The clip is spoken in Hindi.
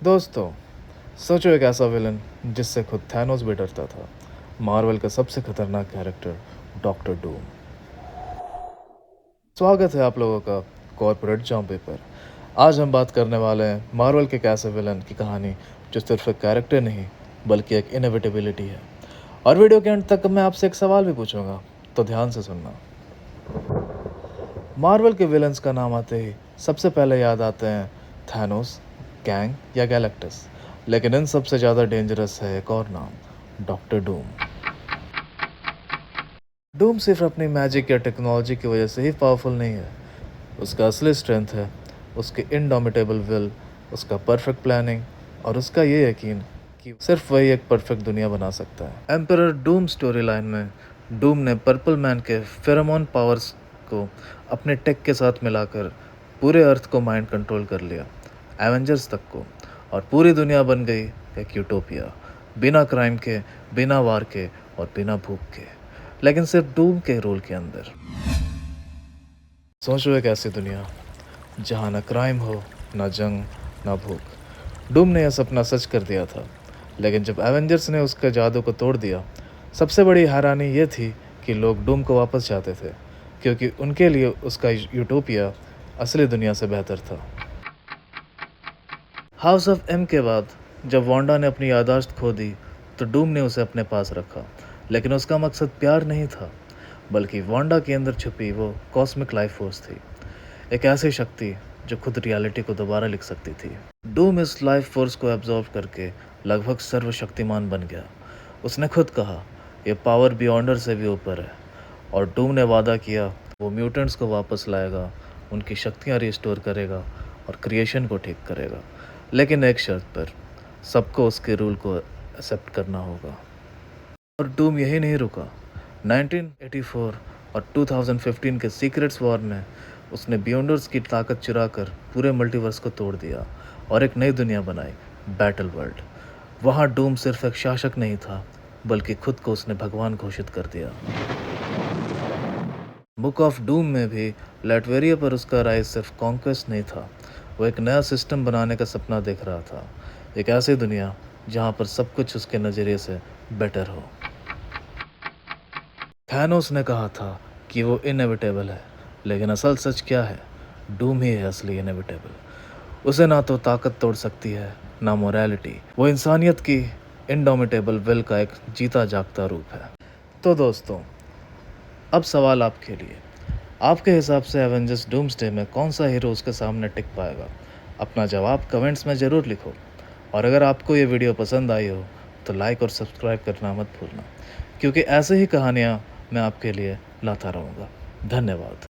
दोस्तों, सोचो एक ऐसा विलन जिससे खुद थैनोस भी डरता था। मार्वल का सबसे खतरनाक कैरेक्टर डॉक्टर डूम। स्वागत है आप लोगों का कॉर्पोरेट जॉम्बी पर। आज हम बात करने वाले हैं मार्वल के एक ऐसे विलन की कहानी जो सिर्फ एक कैरेक्टर नहीं बल्कि एक इनएविटेबिलिटी है। और वीडियो के अंत तक मैं आपसे एक सवाल भी पूछूंगा, तो ध्यान से सुनना। मार्वल के विलन्स का नाम आते ही सबसे पहले याद आते हैं थैनोस, कैंग या गैलेक्टस। लेकिन इन सबसे ज़्यादा डेंजरस है एक और नाम, डॉक्टर डूम। डूम सिर्फ अपनी मैजिक या टेक्नोलॉजी की वजह से ही पावरफुल नहीं है। उसका असली स्ट्रेंथ है उसकी इनडोमिटेबल विल, उसका परफेक्ट प्लानिंग और उसका ये यकीन कि सिर्फ वही एक परफेक्ट दुनिया बना सकता है। एम्परर डूम स्टोरी लाइन में डूम ने पर्पल मैन के फेरोमोन पावर्स को अपने टेक के साथ मिलाकर पूरे अर्थ को माइंड कंट्रोल कर लिया, एवेंजर्स तक को, और पूरी दुनिया बन गई एक यूटोपिया, बिना क्राइम के, बिना वार के और बिना भूख के, लेकिन सिर्फ डूम के रोल के अंदर। सोचो एक ऐसी दुनिया जहाँ न क्राइम हो, न जंग, न भूख। डूम ने यह सपना सच कर दिया था, लेकिन जब एवेंजर्स ने उसके जादू को तोड़ दिया, सबसे बड़ी हैरानी ये थी कि लोग डूम को वापस चाहते थे, क्योंकि उनके लिए उसका यूटोपिया असली दुनिया से बेहतर था। हाउस ऑफ एम के बाद जब वांडा ने अपनी याददाश्त खो दी, तो डूम ने उसे अपने पास रखा, लेकिन उसका मकसद प्यार नहीं था, बल्कि वांडा के अंदर छुपी वो कॉस्मिक लाइफ फोर्स थी, एक ऐसी शक्ति जो खुद रियलिटी को दोबारा लिख सकती थी। डूम इस लाइफ फोर्स को एब्जॉर्व करके लगभग सर्वशक्तिमान बन गया। उसने खुद कहा, यह पावर बियॉन्डर से भी ऊपर है, और डूम ने वादा किया वो म्यूटेंट्स को वापस लाएगा, उनकी शक्तियाँ रिस्टोर करेगा और क्रिएशन को ठीक करेगा, लेकिन एक शर्त पर, सबको उसके रूल को एक्सेप्ट करना होगा। और डूम यही नहीं रुका। 1984 और 2015 के सीक्रेट्स वॉर में उसने बियॉन्डर्स की ताकत चुराकर पूरे मल्टीवर्स को तोड़ दिया और एक नई दुनिया बनाई, बैटल वर्ल्ड। वहाँ डूम सिर्फ एक शासक नहीं था, बल्कि खुद को उसने भगवान घोषित कर दिया। बुक ऑफ डूम में भी लैटवेरिया पर उसका राइज सिर्फ कॉन्क्वेस्ट नहीं था, वो एक नया सिस्टम बनाने का सपना देख रहा था, एक ऐसी दुनिया जहाँ पर सब कुछ उसके नज़रिए से बेटर हो। थैनोस ने कहा था कि वो इनएविटेबल है, लेकिन असल सच क्या है? डूम ही है असली इनएविटेबल। उसे ना तो ताकत तोड़ सकती है, ना मोरालिटी। वो इंसानियत की इंडोमिटेबल विल का एक जीता जागता रूप है। तो दोस्तों, अब सवाल आपके लिए, आपके हिसाब से एवेंजर्स डूम्सडे में कौन सा हीरो उसके सामने टिक पाएगा? अपना जवाब कमेंट्स में ज़रूर लिखो, और अगर आपको ये वीडियो पसंद आई हो तो लाइक और सब्सक्राइब करना मत भूलना, क्योंकि ऐसे ही कहानियाँ मैं आपके लिए लाता रहूँगा। धन्यवाद।